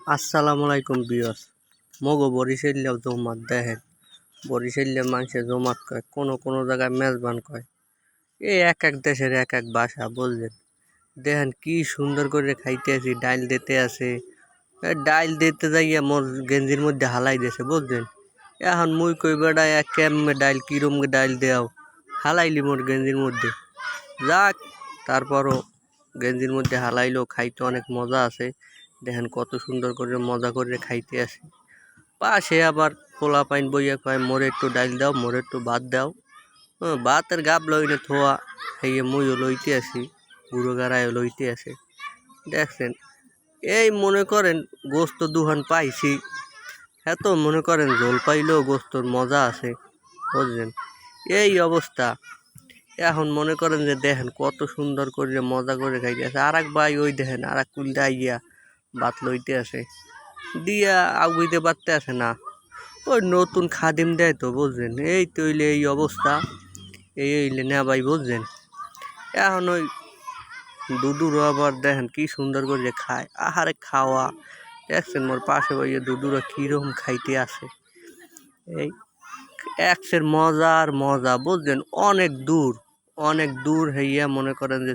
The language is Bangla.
আসসালামু আলাইকুম বিয়স মগো বরিশাইলেও জমাত দেখেন। বরিশাইলে মানুষে জমাত কয়, কোনো জায়গায় মেজবান কয়। এই এক এক দেশের এক এক ভাষা, বুঝলেন? দেখেন কি সুন্দর করে খাইতে আছি, ডাইল দিতে আছে। ডাইল দিতে যাইয়া মোর গেঞ্জির মধ্যে হালাই দিয়েছে, বুঝলেন? এখন মুই কই বেড়া এক কেমনে ডাইল, কিরম ডাইল দেও, হালাইলি মোর গেঞ্জির মধ্যে। যাক, তারপরও গেঞ্জির মধ্যে হালাইলো, খাইতে অনেক মজা আছে। দেখেন কত সুন্দর করে মজা করে খাইতে আসি। পাশে আবার পোলা পাইন বইয়া কয়, মোরে একটু ডাইল দাও, মোরে একটু ভাত দাও। ভাতের গাব লইনে থোয়া খাইয়ে মুইও লইতে আসি, বুড়ো গাড়াইও লইতে আসে। দেখছেন, এই মনে করেন গোস্ত দুহান পাইছি, এত মনে করেন ঝোল পাইলেও গোস্তর মজা আছে, বুঝলেন? এই অবস্থা। এখন মনে করেন যে দেখেন কত সুন্দর করে মজা করে খাইতে আছে। আর এক ভাই ওই দেখেন আর এক কুলটা আইয়া ভাত লইতে আসে, দিয়া আগুইতে পারতে আসে না। ওই নতুন খাদিম দেয় তো, বুঝলেন? এই তৈলে এই অবস্থা, এই হইলে না ভাই, বুঝলেন? এখন ওই দুদুরও আবার দেখেন কি সুন্দর করে খায়, আহারে খাওয়া। দেখছেন মোর পাশে বইয়ে দুদুরা কিরকম খাইতে আসে। এই একসের মজা আর মজা, বুঝলেন? অনেক দূর হইয়া মনে করেন যে